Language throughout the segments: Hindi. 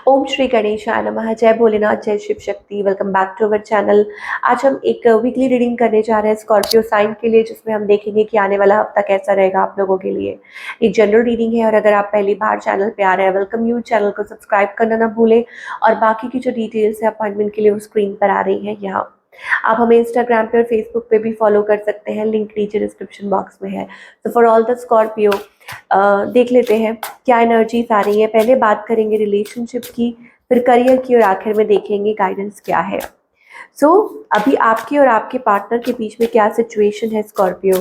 ओम श्री गणेशाय नमः। जय भोलेनाथ, जय Shiv Shakti. Welcome back to our channel. आज हम एक वीकली रीडिंग करने जा रहे हैं स्कॉर्पियो साइन के लिए, जिसमें हम देखेंगे कि आने वाला हफ्ता कैसा रहेगा आप लोगों के लिए। एक जनरल रीडिंग है और अगर आप पहली बार चैनल पे आ रहे हैं, वेलकम यू। चैनल को सब्सक्राइब करना ना भूलें और बाकी की जो डिटेल्स है अपॉइंटमेंट के लिए वो स्क्रीन पर आ रही है यहाँ। आप हमें इंस्टाग्राम पे और फेसबुक पे भी फॉलो कर सकते हैं, लिंक नीचे डिस्क्रिप्शन बॉक्स में है। तो फॉर ऑल द स्कॉर्पियो देख लेते हैं क्या एनर्जीज आ रही है। पहले बात करेंगे रिलेशनशिप की, फिर करियर की और आखिर में देखेंगे गाइडेंस क्या है। सो अभी आपके और आपके पार्टनर के बीच में क्या सिचुएशन है स्कॉर्पियो।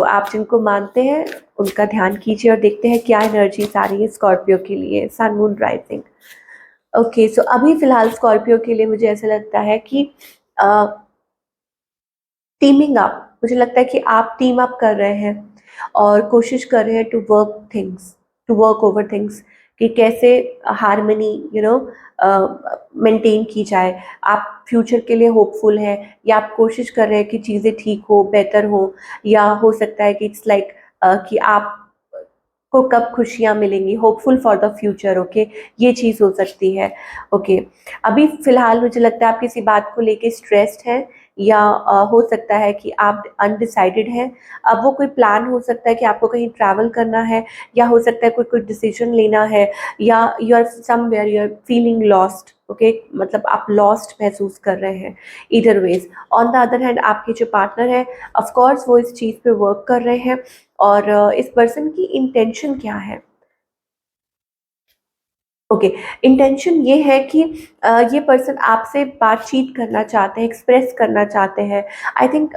आप जिनको मानते हैं उनका ध्यान कीजिए और देखते हैं क्या एनर्जीज आ रही है स्कॉर्पियो के लिए। Sun moon rising. Okay, so अभी फिलहाल स्कॉर्पियो के लिए मुझे ऐसा लगता है कि टीमिंग अप, मुझे लगता है कि आप टीम अप कर रहे हैं और कोशिश कर रहे हैं टू वर्क ओवर थिंग्स कि कैसे हारमनी मेंटेन की जाए। आप फ्यूचर के लिए होपफुल हैं या आप कोशिश कर रहे हैं कि चीज़ें ठीक हो, बेटर हो, या हो सकता है कि इट्स लाइक कि आप को कब खुशियाँ मिलेंगी, hopeful for the future. Okay, ये चीज़ हो सकती है। ओके, अभी फिलहाल मुझे लगता है आप किसी बात को लेके स्ट्रेस्ड हैं या हो सकता है कि आप अनडिसाइडेड हैं। अब वो कोई प्लान हो सकता है कि आपको कहीं ट्रैवल करना है, या हो सकता है कोई कोई डिसीजन लेना है, या you are somewhere you are feeling lost. Okay, मतलब आप लॉस्ट महसूस कर रहे हैं। इधर whereas on the other hand आपके जो पार्टनर है, ऑफ कोर्स वो इस चीज़ पे वर्क कर रहे हैं। और इस पर्सन की इंटेंशन क्या है। ओके, इंटेंशन ये है कि ये पर्सन आपसे बातचीत करना चाहते हैं, एक्सप्रेस करना चाहते हैं। I think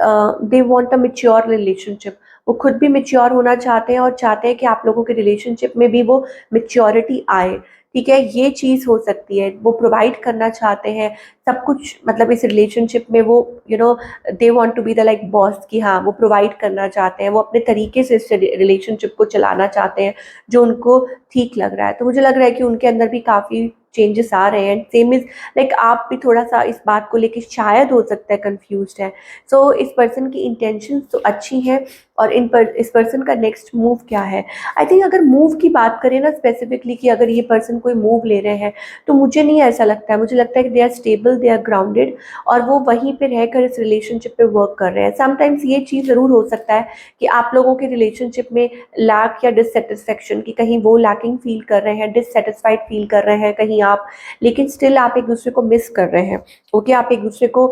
they want a mature relationship. वो खुद भी मैच्योर होना चाहते हैं और चाहते हैं कि आप लोगों के रिलेशनशिप में भी वो मैच्योरिटी आए। ठीक है, ये चीज़ हो सकती है। वो प्रोवाइड करना चाहते हैं सब कुछ, मतलब इस रिलेशनशिप में वो they want to be the like boss, कि हाँ वो प्रोवाइड करना चाहते हैं, वो अपने तरीके से इस रिलेशनशिप को चलाना चाहते हैं जो उनको ठीक लग रहा है। तो मुझे लग रहा है कि उनके अंदर भी काफ़ी चेंजेस आ रहे हैं। सेम इज़ लाइक आप भी थोड़ा-सा इस बात को लेके शायद हो सकता है कन्फ्यूज़्ड हैं। सो इस पर्सन की इंटेंशंस तो अच्छी हैं और इस पर्सन का नेक्स्ट मूव क्या है। आई थिंक अगर मूव की बात करें ना स्पेसिफिकली, कि अगर ये पर्सन कोई मूव ले रहे हैं, तो मुझे नहीं ऐसा लगता है। मुझे लगता है कि they are stable, they are grounded और वो वहीं पे रहकर इस रिलेशनशिप पे वर्क कर रहे हैं। समटाइम्स ये चीज़ ज़रूर हो सकता है कि आप लोगों के रिलेशनशिप में लैक या डिससैटिस्फैक्शन, की कहीं वो लैकिंग फील कर रहे हैं, डिससैटिस्फाइड फील कर रहे हैं कहीं आप, लेकिन स्टिल आप एक दूसरे को मिस कर रहे हैं। ओके, आप एक दूसरे को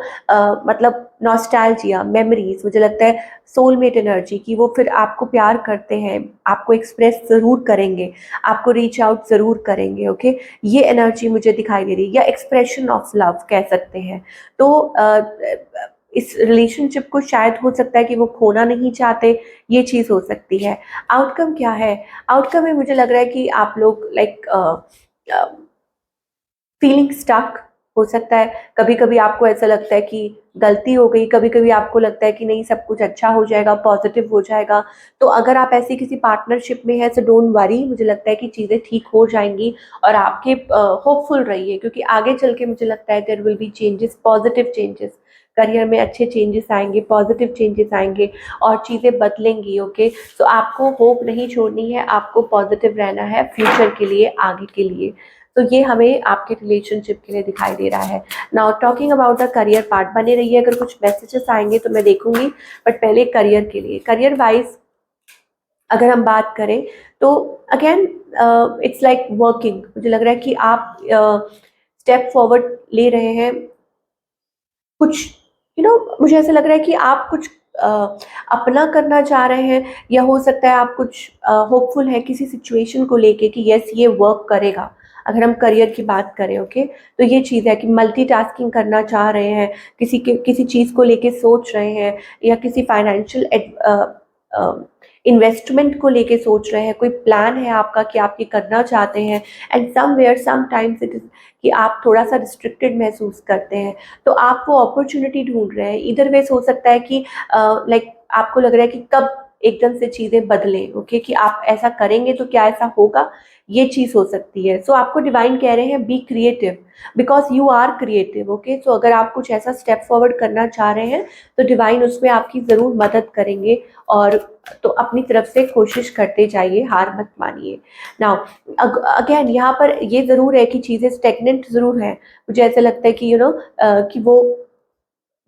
मतलब नॉस्टैल्जिया, मेमोरीज, मुझे लगता है सोलमेट एनर्जी की, वो फिर आपको प्यार करते हैं, आपको एक्सप्रेस ज़रूर करेंगे, आपको रीच आउट ज़रूर करेंगे। ओके, ये एनर्जी मुझे दिखाई दे रही है, या एक्सप्रेशन ऑफ लव कह सकते हैं। तो इस रिलेशनशिप को शायद हो सकता है कि वो खोना नहीं चाहते, ये चीज़ हो सकती है। आउटकम क्या है? आउटकम में मुझे लग रहा है कि आप लोग लाइक फीलिंग स्टक हो सकता है। कभी-कभी आपको ऐसा लगता है कि गलती हो गई, कभी-कभी आपको लगता है कि नहीं सब कुछ अच्छा हो जाएगा, पॉजिटिव हो जाएगा। तो अगर आप ऐसी किसी पार्टनरशिप में हैं, सो डोंट वरी, मुझे लगता है कि चीज़ें ठीक हो जाएँगी और आपके होपफुल रहिए, क्योंकि आगे चल के मुझे लगता है there will be changes, positive changes. Career में अच्छे चेंजेस आएँगे, पॉजिटिव चेंजेस आएँगे और चीज़ें बदलेंगी। ओके, तो आपको होप नहीं छोड़नी है, आपको पॉजिटिव रहना है फ्यूचर के लिए, आगे के लिए। तो ये हमें आपके रिलेशनशिप के लिए दिखाई दे रहा है। Now talking about the career part, बने रहिए, अगर कुछ मैसेजेस आएँगे तो मैं देखूँगी, बट पहले करियर के लिए, करियर वाइज़ अगर हम बात करें तो अगेन इट्स लाइक वर्किंग। मुझे लग रहा है कि आप स्टेप फॉरवर्ड ले रहे हैं, कुछ मुझे ऐसा लग रहा है कि आप कुछ अ, अपना करना चाह रहे हैं, या हो सकता है आप कुछ होपफुल हैं किसी सिचुएशन को लेके कि यस ये वर्क करेगा। अगर हम करियर की बात करें, ओके, तो ये चीज़ है कि मल्टीटास्किंग करना चाह रहे हैं, किसी चीज़ को लेके सोच रहे हैं, या किसी फाइनेंशियल इन्वेस्टमेंट को लेके सोच रहे हैं, कोई प्लान है आपका कि आप ये करना चाहते हैं। And somewhere sometimes it is कि आप थोड़ा-सा रिस्ट्रिक्टेड महसूस करते हैं, तो आप वो अपॉर्च्युनिटी ढूँढ रहे हैं। ईदर वेज़ हो सकता है कि लाइक आपको लग रहा है कि कब एकदम से चीज़ें बदलें, ओके, कि आप ऐसा करेंगे तो क्या ऐसा होगा? ये चीज़ हो सकती है। सो आपको डिवाइन कह रहे हैं be creative, because you are creative, okay. So अगर आप कुछ ऐसा स्टेप फॉरवर्ड करना चाह रहे हैं तो डिवाइन उसमें आपकी ज़रूर मदद करेंगे, और तो अपनी तरफ से कोशिश करते जाइए, हार मत मानिए। नाउ अगेन यहाँ पर ये ज़रूर है कि चीज़ें स्टेगनेंट ज़रूर हैं। मुझे ऐसा लगता है कि कि वो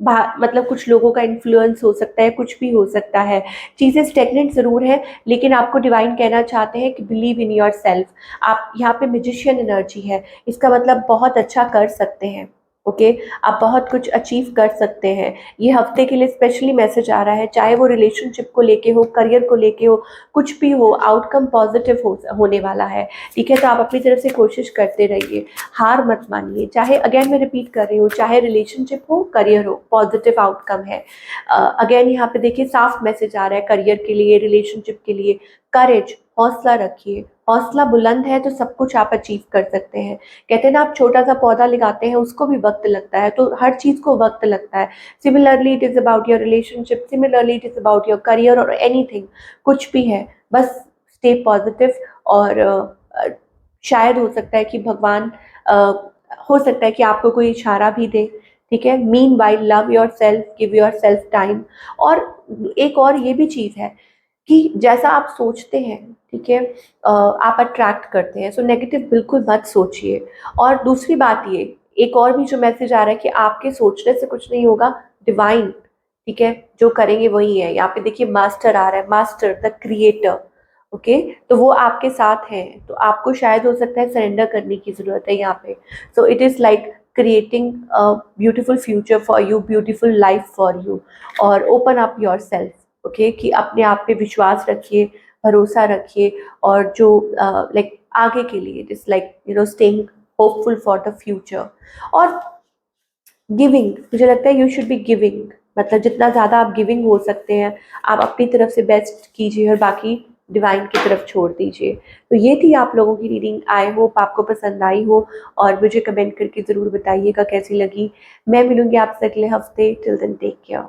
मतलब कुछ लोगों का इन्फ्लुएंस हो सकता है, कुछ भी हो सकता है। चीज़ें स्टेगनेंट ज़रूर है, लेकिन आपको डिवाइन कहना चाहते हैं कि बिलीव इन योरसेल्फ। आप यहाँ पे मैजिशियन एनर्जी है, इसका मतलब बहुत अच्छा कर सकते हैं, ओके। आप बहुत कुछ अचीव कर सकते हैं। ये हफ्ते के लिए स्पेशली मैसेज आ रहा है, चाहे वो रिलेशनशिप को लेके हो, करियर को लेके हो, कुछ भी हो, आउटकम पॉजिटिव होने वाला है, ठीक है। तो आप अपनी तरफ से कोशिश करते रहिए, हार मत मानिए। चाहे अगेन मैं रिपीट कर रही हूँ, चाहे रिलेशनशिप हो, करियर हो, पॉजिटिव आउटकम है। अगेन यहाँ पे देखिए साफ मैसेज आ रहा है करियर के लिए, रिलेशनशिप के लिए, करेज, हौसला रखिए। हौसला बुलंद है तो सब कुछ आप अचीव कर सकते हैं। कहते हैं ना, आप छोटा सा पौधा लगाते हैं, उसको भी वक्त लगता है, तो हर चीज़ को वक्त लगता है। Similarly it is about your relationship, similarly it is about your career और एनीथिंग, कुछ भी है, बस स्टे पॉजिटिव। और शायद हो सकता है कि भगवान हो सकता है कि आपको कोई इशारा भी दे, ठीक है। Mean while love your self, give your self time. और एक और ये भी चीज़ है कि जैसा आप सोचते हैं, ठीक है, आप अट्रैक्ट करते हैं। सो नेगेटिव बिल्कुल मत सोचिए। और दूसरी बात ये, एक और भी जो मैसेज आ रहा है कि आपके सोचने से कुछ नहीं होगा, डिवाइन, ठीक है, जो करेंगे वही है। यहाँ पे देखिए मास्टर आ रहा है, मास्टर द क्रिएटर, ओके। तो वो आपके साथ हैं, तो आपको शायद हो सकता है सरेंडर करने की ज़रूरत है यहाँ पे। So it is like creating a beautiful future for you, beautiful life for you. और open up yourself, okay, कि अपने आप पे विश्वास रखिए, भरोसा रखिए। और जो लाइक आगे के लिए it is like staying hopeful for the future. और गिविंग, मुझे लगता है यू शुड बी गिविंग, मतलब जितना ज़्यादा आप गिविंग हो सकते हैं, आप अपनी तरफ से बेस्ट कीजिए और बाकी डिवाइन की तरफ छोड़ दीजिए। तो ये थी आप लोगों की रीडिंग, आई होप आपको पसंद आई हो, और मुझे कमेंट करके ज़रूर बताइएगा कैसी लगी। मैं मिलूंगी आपसे अगले हफ्ते, टिल देन टेक केयर।